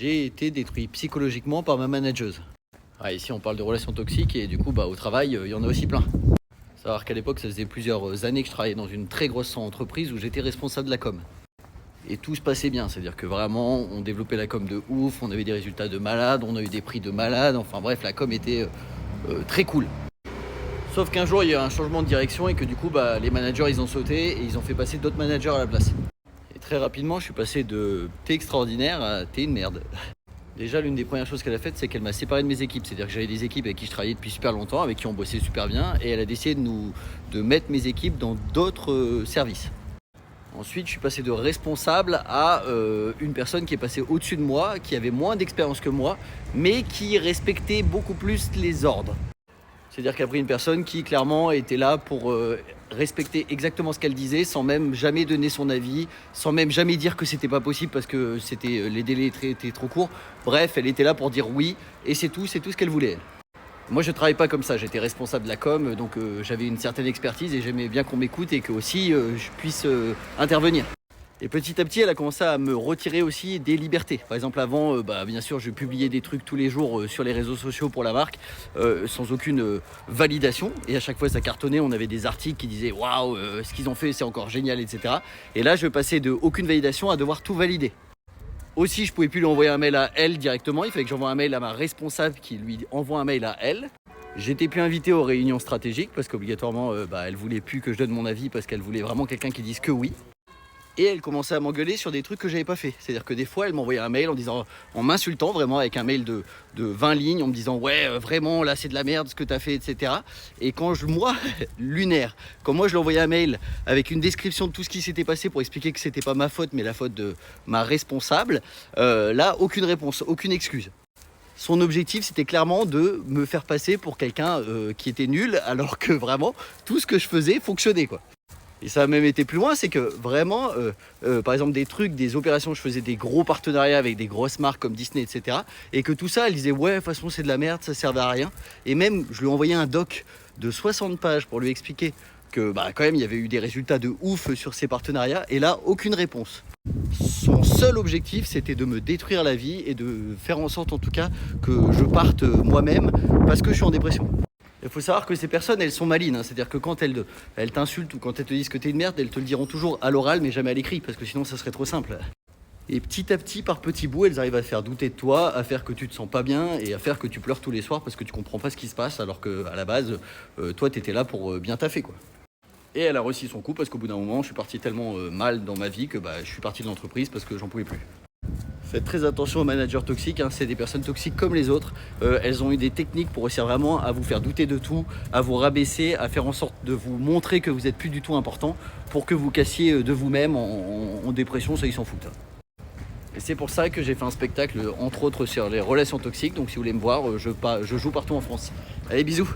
j'ai été détruit psychologiquement par ma manageuse. Ah, ici on parle de relations toxiques et du coup au travail il y en a aussi plein. Faut savoir qu'à l'époque ça faisait plusieurs années que je travaillais dans une très grosse entreprise où j'étais responsable de la com. Et tout se passait bien, c'est-à-dire que vraiment on développait la com de ouf, on avait des résultats de malade, on a eu des prix de malade, enfin bref la com était très cool. Sauf qu'un jour il y a eu un changement de direction et que du coup les managers ils ont sauté et ils ont fait passer d'autres managers à la place. Et très rapidement je suis passé de t'es extraordinaire à t'es une merde. Déjà l'une des premières choses qu'elle a faites c'est qu'elle m'a séparé de mes équipes, c'est-à-dire que j'avais des équipes avec qui je travaillais depuis super longtemps, avec qui on bossait super bien et elle a décidé de mettre mes équipes dans d'autres services. Ensuite, je suis passé de responsable à une personne qui est passée au-dessus de moi, qui avait moins d'expérience que moi, mais qui respectait beaucoup plus les ordres. C'est-à-dire qu'elle a pris une personne qui clairement était là pour respecter exactement ce qu'elle disait, sans même jamais donner son avis, sans même jamais dire que c'était pas possible parce que les délais étaient trop courts. Bref, elle était là pour dire oui, et c'est tout ce qu'elle voulait. Moi je travaille pas comme ça, j'étais responsable de la com, donc j'avais une certaine expertise et j'aimais bien qu'on m'écoute et que aussi je puisse intervenir. Et petit à petit elle a commencé à me retirer aussi des libertés. Par exemple avant, bien sûr je publiais des trucs tous les jours sur les réseaux sociaux pour la marque, sans aucune validation. Et à chaque fois ça cartonnait, on avait des articles qui disaient waouh, ce qu'ils ont fait c'est encore génial, etc. Et là je passais de aucune validation à devoir tout valider. Aussi, je pouvais plus lui envoyer un mail à elle directement, il fallait que j'envoie un mail à ma responsable qui lui envoie un mail à elle. J'étais plus invité aux réunions stratégiques parce qu'obligatoirement, elle voulait plus que je donne mon avis parce qu'elle voulait vraiment quelqu'un qui dise que oui. Et elle commençait à m'engueuler sur des trucs que j'avais pas fait. C'est-à-dire que des fois, elle m'envoyait un mail en m'insultant vraiment avec un mail de 20 lignes en me disant ouais vraiment là c'est de la merde ce que t'as fait, etc. Et quand moi, lunaire, quand moi je lui envoyais un mail avec une description de tout ce qui s'était passé pour expliquer que c'était pas ma faute mais la faute de ma responsable, là aucune réponse, aucune excuse. Son objectif c'était clairement de me faire passer pour quelqu'un qui était nul alors que vraiment tout ce que je faisais fonctionnait quoi. Et ça a même été plus loin, c'est que vraiment, par exemple des opérations, je faisais des gros partenariats avec des grosses marques comme Disney, etc. Et que tout ça, elle disait ouais, de toute façon c'est de la merde, ça servait à rien. Et même, je lui ai envoyé un doc de 60 pages pour lui expliquer que quand même il y avait eu des résultats de ouf sur ces partenariats. Et là, aucune réponse. Son seul objectif, c'était de me détruire la vie et de faire en sorte en tout cas que je parte moi-même parce que je suis en dépression. Il faut savoir que ces personnes, elles sont malines, hein. C'est-à-dire que quand elles t'insultent ou quand elles te disent que t'es une merde, elles te le diront toujours à l'oral mais jamais à l'écrit, parce que sinon ça serait trop simple. Et petit à petit, par petits bouts, elles arrivent à te faire douter de toi, à faire que tu te sens pas bien et à faire que tu pleures tous les soirs parce que tu comprends pas ce qui se passe alors qu'à la base, toi t'étais là pour bien taffer quoi. Et elle a réussi son coup parce qu'au bout d'un moment, je suis parti tellement mal dans ma vie que je suis parti de l'entreprise parce que j'en pouvais plus. Faites très attention aux managers toxiques, hein, c'est des personnes toxiques comme les autres. Elles ont eu des techniques pour réussir vraiment à vous faire douter de tout, à vous rabaisser, à faire en sorte de vous montrer que vous n'êtes plus du tout important pour que vous cassiez de vous-même en dépression, ça ils s'en foutent. Et c'est pour ça que j'ai fait un spectacle entre autres sur les relations toxiques, donc si vous voulez me voir, je joue partout en France. Allez bisous.